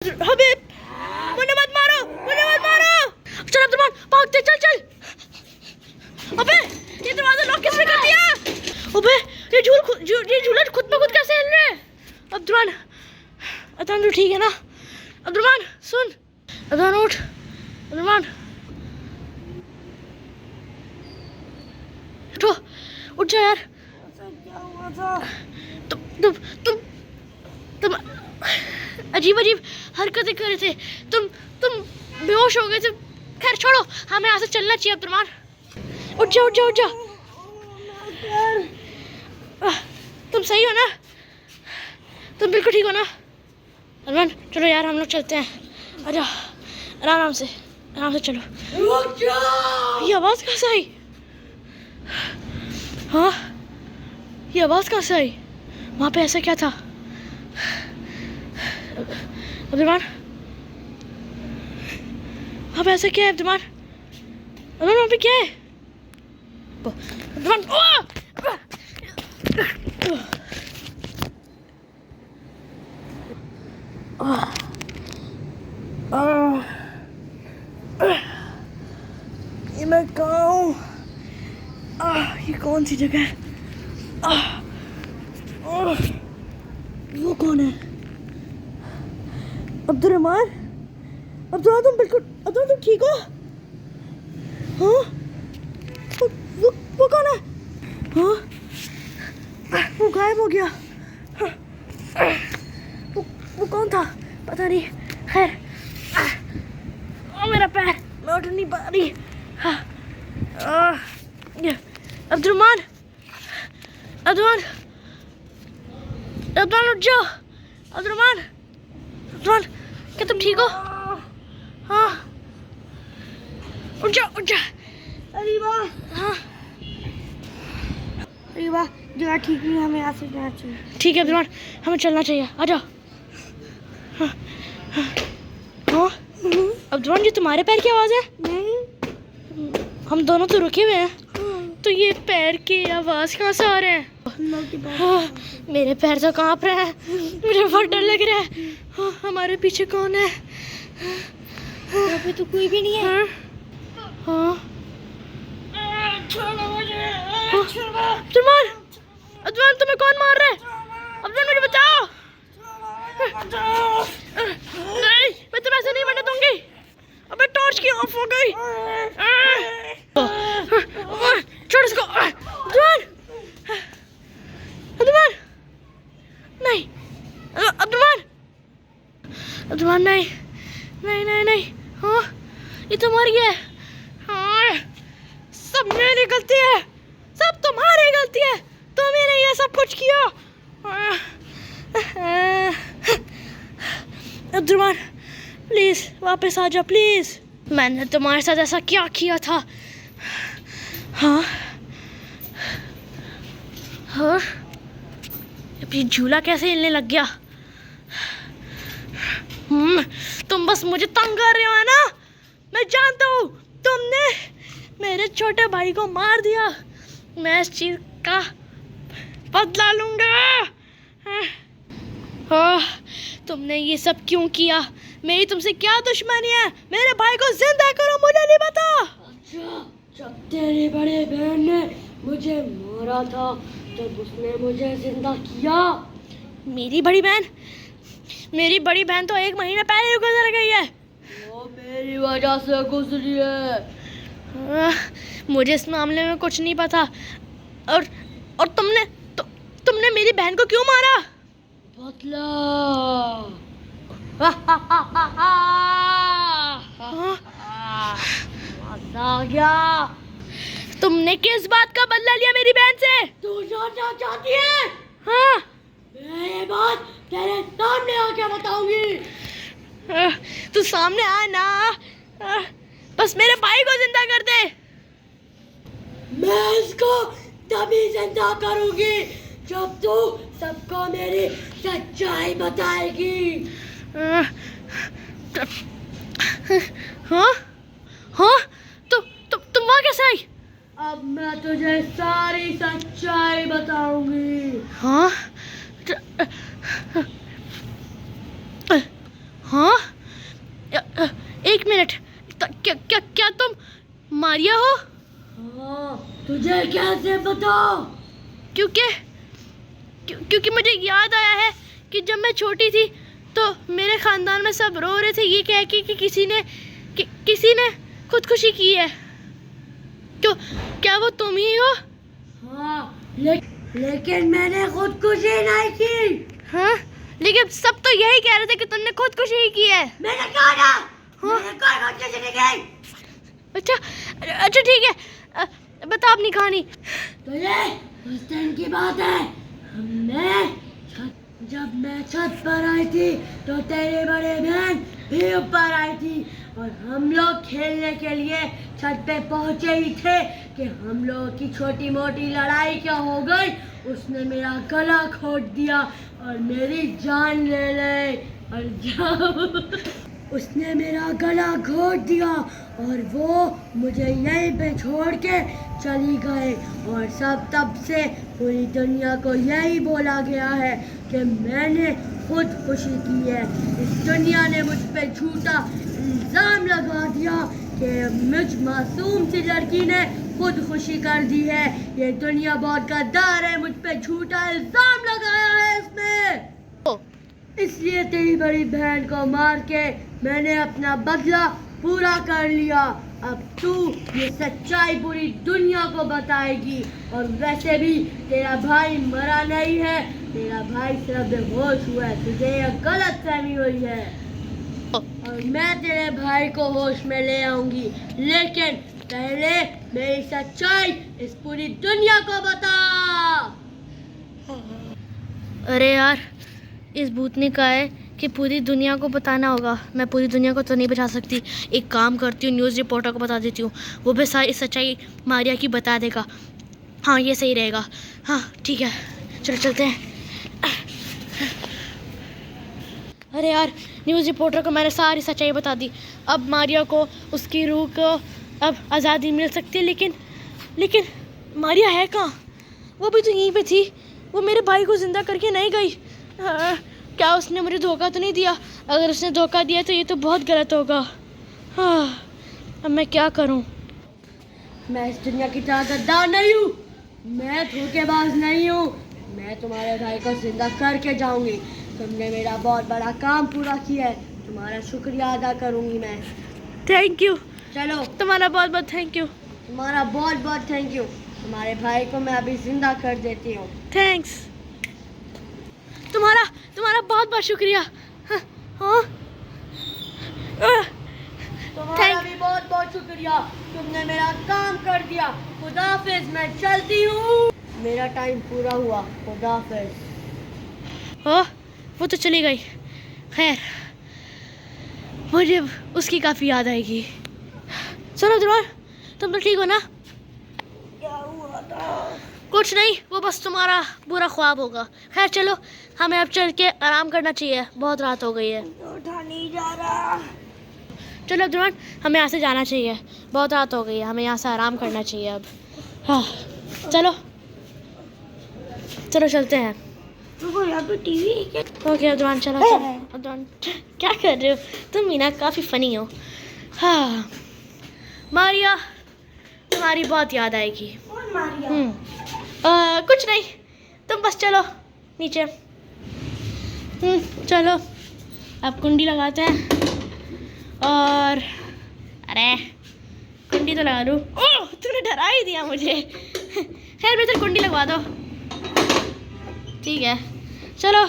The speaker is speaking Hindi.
हबीब, मुझे मत मारो, मुझे मत मारो। चल अब्दुलरहमान, भागते, चल चल। अबे ये दरवाजा लॉक किसने कर दिया? अबे ये झूला खुद ब खुद कैसे हिल रहा है? अब्दुलरहमान, अदनान तो ठीक है ना? अब्दुलरहमान सुन, अदनान उठ, अब्दुलरहमान उठो, उठ जा यार। क्या हुआ था? तुम अजीब अजीब हरकतें कर रहे थे। तुम बेहोश हो गए थे। खैर छोड़ो, हमें यहाँ से चलना चाहिए। अब्दुलरहमान उठ जा, उठ जा, उठ जा। तुम सही हो ना? तुम बिल्कुल ठीक हो ना? अरमान चलो यार, हम लोग चलते हैं। आजा, आराम से, आराम से चलो। रुक जा। ये आवाज़ कहाँ से आई? हाँ, ये आवाज़ कहाँ से आई? वहाँ पे ऐसा क्या था? अब्दुलरहमान, वहाँ पे ऐसा क्या है? अब्दुलरहमान, अब्दुलरहमान वहाँ पे क्या है? अब्दुलरहमान, ये मैं कहाँ हूँ? ये कौन सी जगह है? वो कौन है? अब्दुलरहमान, अब्दुलरहमान तुम बिल्कुल, अब्दुलरहमान तुम ठीक हो? हाँ, वो कौन है? हाँ, वो गायब हो गया। वो कौन था? पता नहीं। खैर, मेरा पैर, मैं उठ नहीं पा रही। अब्दुलरहमान, अब्दुलरहमान, अब्दुलरहमान उठ जाओ। अब्दुलरहमान, अब्दुलरहमान, क्या तुम ठीक हो? हाँ, उठ जा, उठ जा। अरीबा, हाँ, अरीबा जगह ठीक नहीं है, हमें यहाँ से जाना चाहिए। ठीक है अब्दुलरहमान, हमें चलना चाहिए। आ जाओ। हाँ, हाँ, हाँ। अब्दुलरहमान, ये तुम्हारे पैर की आवाज़ है? नहीं, हम दोनों तो रुके हुए हैं, तो ये पैर की आवाज़ कहाँ से आ रहे हैं? हाँ, मेरे पैर तो काँप रहे हैं, मुझे बहुत डर लग रहा है। हाँ, हमारे पीछे कौन है? यहाँ पे तो कोई भी नहीं है। हाँ, हाँ। अब्दुलरहमान, अब्दुलरहमान तुम्हें कौन मार रहा है? अब्दुलरहमान मुझे बचाओ। नहीं, मैं तुम्हें ऐसे नहीं मरने दूंगी। अबे टॉर्च की ऑफ हो गई। छोड़ इसको। अब्दुलरहमान, अब्दुलरहमान, नहीं, अब्दुलरहमान, अब्दुलरहमान नहीं, नहीं, नहीं, नहीं। हाँ, ये तो मर गया। हाँ, सब मेरी गलती है, सब तुम्हारी गलती है। तुम ही ने ये सब कुछ किया। अब्दुलरहमान प्लीज वापस आ जा, प्लीज। मैंने तुम्हारे साथ ऐसा क्या किया था? हाँ, हाँ, ये झूला कैसे हिलने लग गया? तुम बस मुझे तंग कर रहे हो, है ना? मैं जानता हूँ तुमने मेरे छोटे भाई को मार दिया। मैं इस चीज का बदला लूंगा। हाँ, तुमने ये सब क्यों किया? मेरी तुमसे क्या दुश्मनी है? मेरे भाई को जिंदा करो, मुझे नहीं पता। अच्छा, जब तेरी बड़ी बहन ने मुझे मारा था तब उसने मुझे जिंदा किया। मेरी बड़ी बहन? मेरी बड़ी बहन तो 1 महीने पहले ही गुजर गई है। वो मेरी वजह से गुजरी है। मुझे इस मामले में कुछ नहीं पता। और तुमने मेरी बहन को क्यों मारा? बदला। मजा आ गया। तुमने किस बात का बदला लिया मेरी बहन से? तू जानना चाहती है? हाँ, मैं ये बात तेरे सामने आके बताऊंगी। तू सामने आ ना। बस मेरे भाई को जिंदा कर दे। मैं इसको तभी जिंदा करूंगी जब तू सबको मेरी सच्चाई बताएगी। हाँ, हाँ, तुम वहाँ कैसे आई? अब मैं तुझे सारी सच्चाई बताऊंगी। हाँ, हाँ, मारिया हो? हाँ, तुझे कैसे पता? क्योंकि मुझे याद आया है कि जब मैं छोटी थी तो मेरे ख़ानदान में सब रो रहे थे ये कह के कि किसी ने खुदकुशी की है। क्यों, क्या वो तुम ही हो? हाँ, लेकिन मैंने खुदकुशी नहीं की। हाँ, लेकिन सब तो यही कह रहे थे कि तुमने खुदकुशी ही की है। मैंने कहा ना, हाँ? मैंने कोई खुदकुशी नहीं की। अच्छा ठीक है, बता अपनी कहानी। तो ये उस दिन की बात है, जब मैं छत पर आई थी तो तेरी बड़ी बहन भी ऊपर आई थी और हम लोग खेलने के लिए छत पे पहुंचे ही थे कि हम लोगों की छोटी मोटी लड़ाई क्या हो गई, उसने मेरा गला घोट दिया और मेरी जान ले ली। और जब उसने मेरा गला घोट दिया और वो मुझे यहीं पे छोड़ के चली गए और तब से पूरी दुनिया को यही बोला गया है कि मैंने खुदकुशी की है। इस दुनिया ने मुझ पे झूठा इल्ज़ाम लगा दिया कि मुझ मासूम सी लड़की ने खुदकुशी कर दी है। ये दुनिया बहुत गद्दार है, मुझ पे झूठा इल्ज़ाम लगाया है इसने। इसलिए तेरी बड़ी बहन को मार के मैंने अपना बदला पूरा कर लिया। अब तू ये सच्चाई पूरी दुनिया को बताएगी। और वैसे भी तेरा भाई मरा नहीं है, तेरा भाई सिर्फ बेहोश हुआ है, तुझे यह गलत फहमी हुई है। और मैं तेरे भाई को होश में ले आऊंगी, लेकिन पहले मेरी सच्चाई इस पूरी दुनिया को बता। अरे यार, इस भूत ने कहा है कि पूरी दुनिया को बताना होगा। मैं पूरी दुनिया को तो नहीं बता सकती, एक काम करती हूँ, न्यूज़ रिपोर्टर को बता देती हूँ, वो भी सारी सच्चाई मारिया की बता देगा। हाँ, ये सही रहेगा। हाँ ठीक है, चलो चलते हैं। अरे यार, न्यूज़ रिपोर्टर को मैंने सारी सच्चाई बता दी। अब मारिया को, उसकी रूह को अब आज़ादी मिल सकती है। लेकिन मारिया है कहाँ? वो भी तो यहीं पे थी, वो मेरे भाई को ज़िंदा करके नहीं गई। क्या उसने मुझे धोखा तो नहीं दिया? अगर उसने धोखा दिया तो ये तो बहुत गलत होगा। हाँ, अब मैं क्या करूं? मैं इस दुनिया की तरह गद्दार नहीं हूँ, मैं धोखेबाज नहीं हूँ। मैं तुम्हारे भाई को जिंदा करके जाऊंगी। तुमने मेरा बहुत बड़ा काम पूरा किया है, तुम्हारा शुक्रिया अदा करूंगी मैं। Thank you. चलो, तुम्हारा बहुत बहुत थैंक यू। तुम्हारा बहुत बहुत थैंक यू। तुम्हारे भाई को मैं अभी जिंदा कर देती हूँ। थैंक्स। तुम्हारा बहुत बहुत शुक्रिया। हाँ, हाँ? तुम्हारा भी बहुत बहुत शुक्रिया, तुमने मेरा काम कर दिया। खुदा हाफिज, मैं चलती हूँ, मेरा टाइम पूरा हुआ। खुदा हाफिज। हो, वो तो चली गई। खैर, मुझे उसकी काफ़ी याद आएगी। सुनो दुलार, तुम तो ठीक हो ना? क्या हुआ था? कुछ नहीं, वो बस तुम्हारा बुरा ख्वाब होगा। खैर चलो, हमें अब चल के आराम करना चाहिए, बहुत रात हो गई है। उठा नहीं जा रहा। चलो अब्दुलमान, हमें यहाँ से जाना चाहिए, बहुत रात हो गई है, हमें यहाँ से आराम करना चाहिए अब। हाँ चलो चलो चलते हैं। यहाँ पे टीवी है क्या? ओके अब्दुलमान, चलो चलो। अब्दुलमान क्या कर रहे हो तुम? मीना काफ़ी फ़नी हो। हाँ मारिया, तुम्हारी बहुत याद आएगी। कौन मारिया? कुछ नहीं, तुम बस चलो नीचे। चलो अब कुंडी लगाते हैं। और अरे कुंडी तो लगा दूँ। ओह, तूने डरा ही दिया मुझे। खैर बेहतर कुंडी लगवा दो। ठीक है चलो।